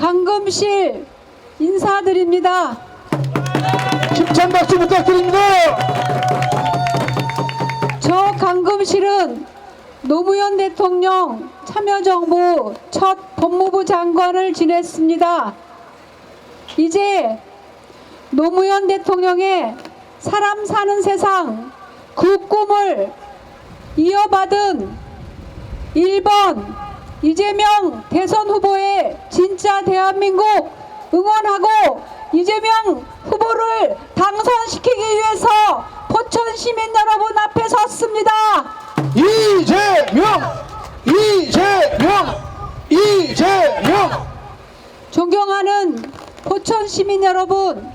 강금실 인사드립니다. 힘찬 박수 부탁드립니다. 저 강금실은 노무현 대통령 참여정부 첫 법무부 장관을 지냈습니다. 이제 노무현 대통령의 사람 사는 세상 그 꿈을 이어받은 1번 이재명 대선 후보의 진짜 대한민국 응원하고 이재명 후보를 당선시키기 위해서 포천 시민 여러분 앞에 섰습니다. 이재명! 이재명! 이재명! 존경하는 포천 시민 여러분,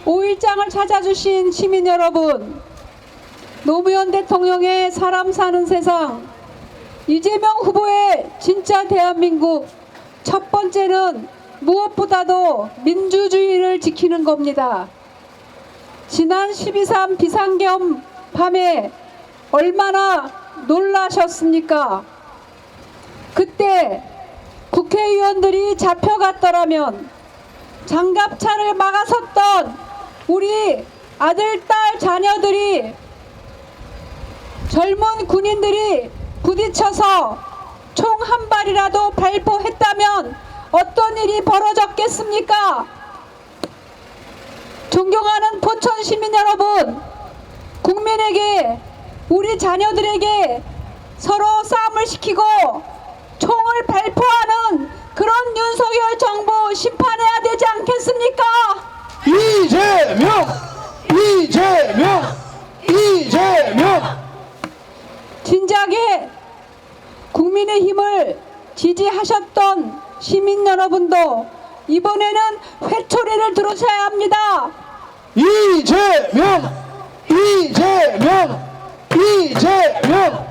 5.1장을 찾아주신 시민 여러분, 노무현 대통령의 사람 사는 세상, 이재명 후보의 진짜 대한민국, 첫 번째는 무엇보다도 민주주의를 지키는 겁니다. 지난 12.3 비상겸 밤에 얼마나 놀라셨습니까? 그때 국회의원들이 잡혀갔더라면 장갑차를 막아섰던 우리 아들, 딸, 자녀들이 젊은 군인들이 부딪혀서 총 한 발이라도 발포했다면 어떤 일이 벌어졌겠습니까? 존경하는 포천 시민 여러분, 국민에게, 우리 자녀들에게 서로 싸움을 시키고 총을 발포하는 그런 윤석열 정부 심판해야 되지 않겠습니까? 이재명! 이재명! 이재명! 진작에 국민의힘을 지지하셨던 시민 여러분도 이번에는 회초리를 들으셔야 합니다. 이재명! 이재명! 이재명!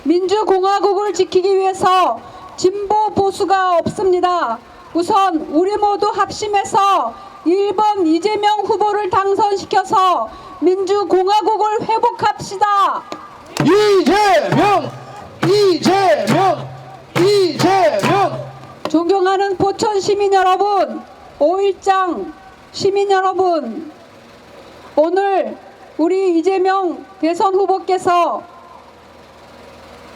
민주공화국을 지키기 위해서 진보 보수가 없습니다. 우선 우리 모두 합심해서 1번 이재명 후보를 당선시켜서 민주공화국을 회복합시다. 이재명! 이재명! 이재명! 존경하는 포천 시민 여러분, 5.1장 시민 여러분, 오늘 우리 이재명 대선 후보께서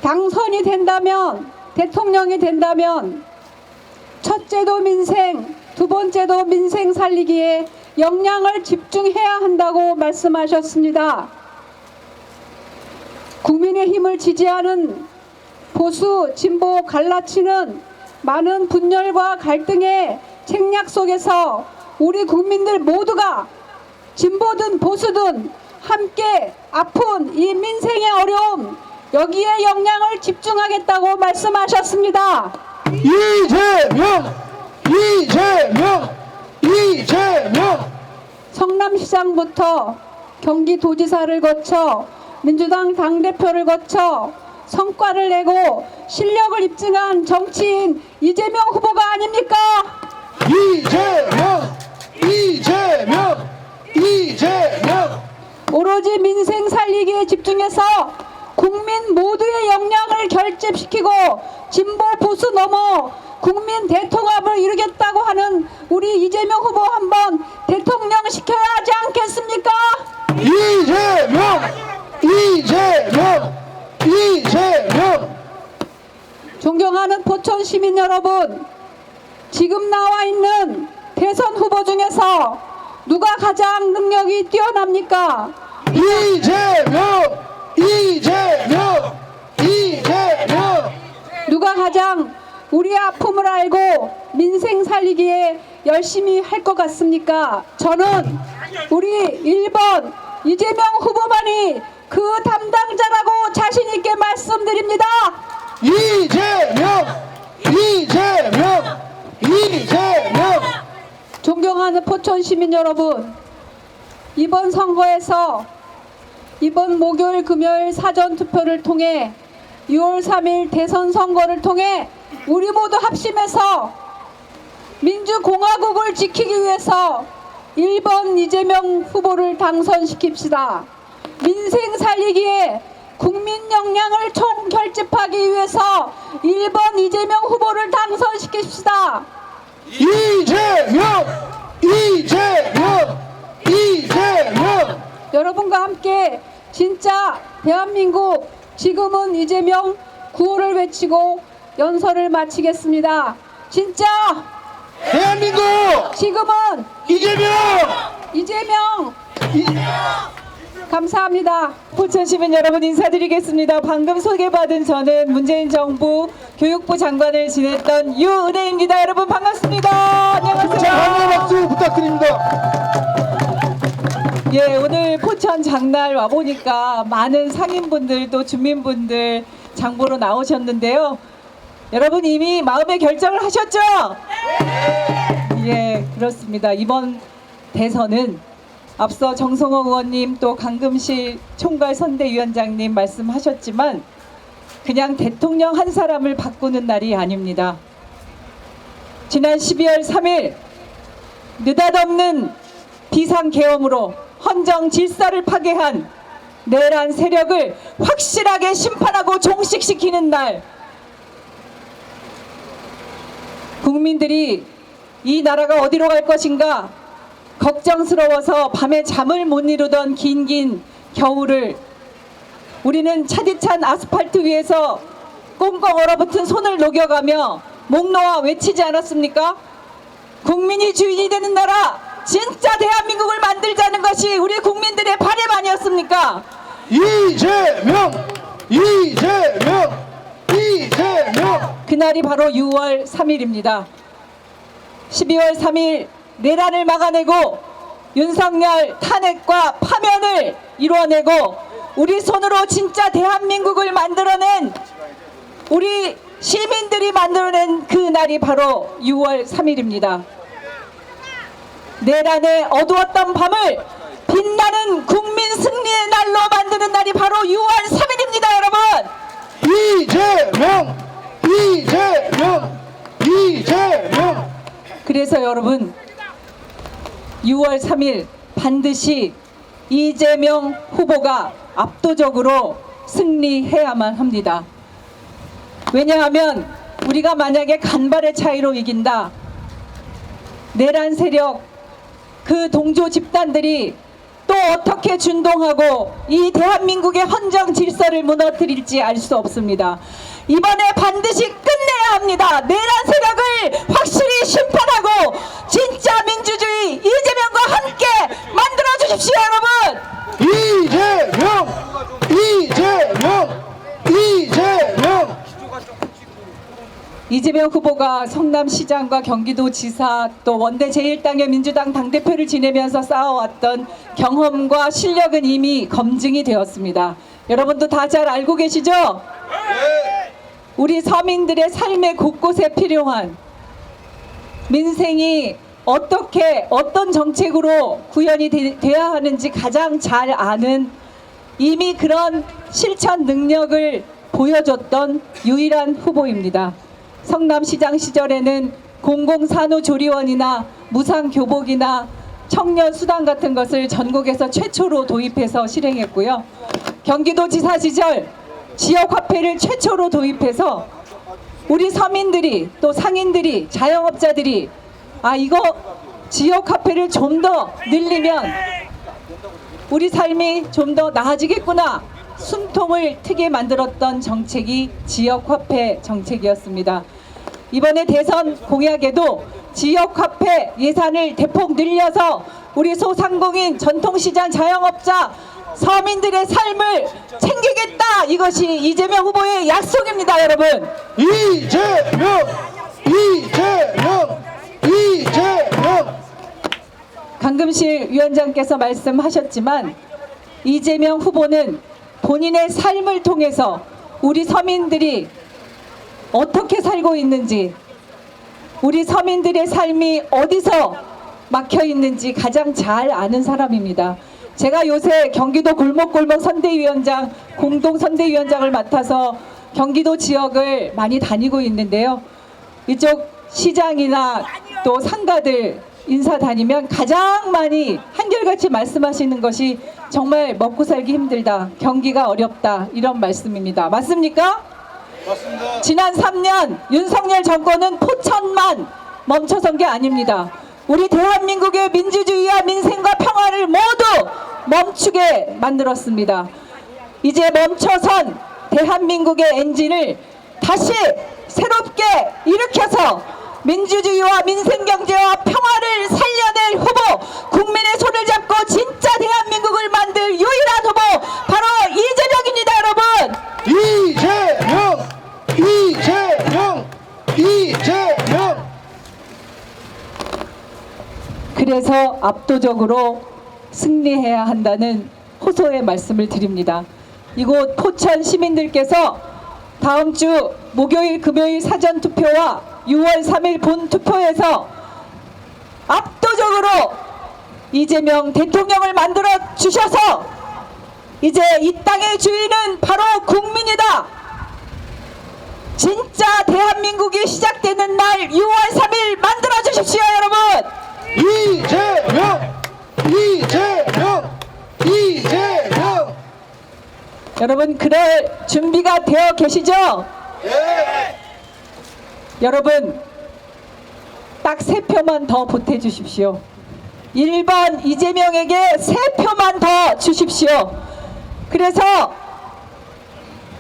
당선이 된다면, 대통령이 된다면 첫째도 민생, 두 번째도 민생 살리기에 역량을 집중해야 한다고 말씀하셨습니다. 국민의힘을 지지하는 보수, 진보 갈라치는 많은 분열과 갈등의 책략 속에서 우리 국민들 모두가 진보든 보수든 함께 아픈 이 민생의 어려움, 여기에 역량을 집중하겠다고 말씀하셨습니다. 이재명! 이재명! 이재명! 성남시장부터 경기도지사를 거쳐 민주당 당대표를 거쳐 성과를 내고 실력을 입증한 정치인 이재명 후보가 아닙니까? 이재명! 이재명! 이재명! 오로지 민생 살리기에 집중해서 국민 모두의 역량을 결집시키고 진보 보수 넘어 국민 대통합을 이루겠다고 하는 우리 이재명 후보 한번 대통령 시켜야 하지 않겠습니까? 이재명! 이재명! 이재명! 존경하는 포천 시민 여러분, 지금 나와 있는 대선 후보 중에서 누가 가장 능력이 뛰어납니까? 이재명! 이재명! 이재명! 누가 가장 우리의 아픔을 알고 민생 살리기에 열심히 할 것 같습니까? 저는 우리 1번 이재명 후보만이 그 담당자라고 자신있게 말씀드립니다. 이재명! 이재명! 이재명! 존경하는 포천 시민 여러분, 이번 선거에서 이번 목요일 금요일 사전투표를 통해 6월 3일 대선 선거를 통해 우리 모두 합심해서 민주공화국을 지키기 위해서 1번 이재명 후보를 당선시킵시다. 민생 살리기에 국민 역량을 총결집하기 위해서 1번 이재명 후보를 당선시킵시다. 이재명! 이재명! 이재명! 여러분과 함께 진짜 대한민국 지금은 이재명 구호를 외치고 연설을 마치겠습니다. 진짜 대한민국! 지금은 이재명! 이재명! 감사합니다. 포천 시민 여러분 인사드리겠습니다. 방금 소개받은 저는 문재인 정부 교육부 장관을 지냈던 유은혜입니다. 여러분 반갑습니다. 자, 안녕하세요. 한번 박수 부탁드립니다. 예, 오늘 포천 장날 와보니까 많은 상인분들 또 주민분들 장보러 나오셨는데요. 여러분 이미 마음의 결정을 하셨죠? 예, 그렇습니다. 이번 대선은 앞서 정성호 의원님 또 강금실 총괄 선대위원장님 말씀하셨지만 그냥 대통령 한 사람을 바꾸는 날이 아닙니다. 지난 12월 3일 느닷없는 비상계엄으로 헌정 질서를 파괴한 내란 세력을 확실하게 심판하고 종식시키는 날, 국민들이 이 나라가 어디로 갈 것인가 걱정스러워서 밤에 잠을 못 이루던 긴 겨울을 우리는 차디찬 아스팔트 위에서 꽁꽁 얼어붙은 손을 녹여가며 목 놓아 외치지 않았습니까? 국민이 주인이 되는 나라, 진짜 대한민국을 만들자는 것이 우리 국민들의 바람 아니었습니까? 이재명! 이재명! 이재명! 그날이 바로 6월 3일입니다. 12월 3일 내란을 막아내고 윤석열 탄핵과 파면을 이루어내고 우리 손으로 진짜 대한민국을 만들어낸 우리 시민들이 만들어낸 그 날이 바로 6월 3일입니다. 내란의 어두웠던 밤을 빛나는 국민 승리의 날로 만드는 날이 바로 6월 3일입니다, 여러분. 이재명! 이재명! 이재명! 그래서 여러분 6월 3일 반드시 이재명 후보가 압도적으로 승리해야만 합니다. 왜냐하면 우리가 만약에 간발의 차이로 이긴다, 내란 세력 그 동조 집단들이 또 어떻게 준동하고 이 대한민국의 헌정 질서를 무너뜨릴지 알 수 없습니다. 이번에 반드시 끝내야 합니다. 내란 세력을 확실히 심판하고 진짜 민주주의 이재명과 함께 만들어 주십시오, 여러분. 이재명! 이재명! 이재명! 이재명 후보가 성남시장과 경기도지사 또 원내 제1당의 민주당 당대표를 지내면서 쌓아왔던 경험과 실력은 이미 검증이 되었습니다. 여러분도 다 잘 알고 계시죠? 우리 서민들의 삶의 곳곳에 필요한 민생이 어떻게 어떤 정책으로 구현이 돼야 하는지 가장 잘 아는, 이미 그런 실천 능력을 보여줬던 유일한 후보입니다. 성남시장 시절에는 공공산후조리원이나 무상교복이나 청년수당 같은 것을 전국에서 최초로 도입해서 실행했고요. 경기도지사 시절 지역화폐를 최초로 도입해서 우리 서민들이 또 상인들이 자영업자들이 이거 지역화폐를 좀 더 늘리면 우리 삶이 좀 더 나아지겠구나 숨통을 트게 만들었던 정책이 지역화폐 정책이었습니다. 이번에 대선 공약에도 지역화폐 예산을 대폭 늘려서 우리 소상공인, 전통시장, 자영업자, 서민들의 삶을 챙기겠다, 이것이 이재명 후보의 약속입니다, 여러분. 이재명! 이재명! 이재명! 강금실 위원장께서 말씀하셨지만 이재명 후보는 본인의 삶을 통해서 우리 서민들이 어떻게 살고 있는지, 우리 서민들의 삶이 어디서 막혀 있는지 가장 잘 아는 사람입니다. 제가 요새 경기도 골목골목 선대위원장, 공동선대위원장을 맡아서 경기도 지역을 많이 다니고 있는데요. 이쪽 시장이나 또 상가들 인사 다니면 가장 많이 한결같이 말씀하시는 것이 정말 먹고 살기 힘들다, 경기가 어렵다, 이런 말씀입니다. 맞습니까? 맞습니다. 지난 3년 윤석열 정권은 포천만 멈춰선 게 아닙니다. 우리 대한민국의 민주주의와 민생과 평화를 모두 멈추게 만들었습니다. 이제 멈춰선 대한민국의 엔진을 다시 새롭게 일으켜서 민주주의와 민생경제와 평화를 살려낼 후보, 국민의 손을 잡고 진짜 대한민국을 만들 유일한 후보 바로 이재명입니다, 여러분. 이재명! 이재명! 이재명! 그래서 압도적으로 승리해야 한다는 호소의 말씀을 드립니다. 이곳 포천 시민들께서 다음 주 목요일 금요일 사전투표와 6월 3일 본투표에서 압도적으로 이재명 대통령을 만들어 주셔서 이제 이 땅의 주인은 바로 국민이다. 진짜 대한민국이 시작되는 날 6월 3일 만들어 주십시오, 여러분. 이재명! 이재명! 이재명! 여러분, 그럴 준비가 되어 계시죠? 여러분, 딱 3표만 더 보태주십시오. 1번 이재명에게 3표만 더 주십시오. 그래서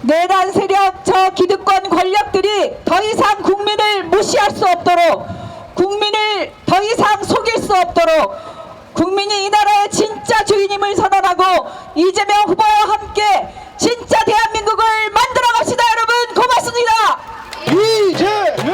내란 세력, 저 기득권 권력들이 더 이상 국민을 무시할 수 없도록, 국민을 더 이상 속일 수 없도록, 국민이 이 나라의 진짜 주인임을 선언하고 이재명 후보와 함께 진짜 대한민국을 만들어 갑시다, 여러분. 고맙습니다. 이재명!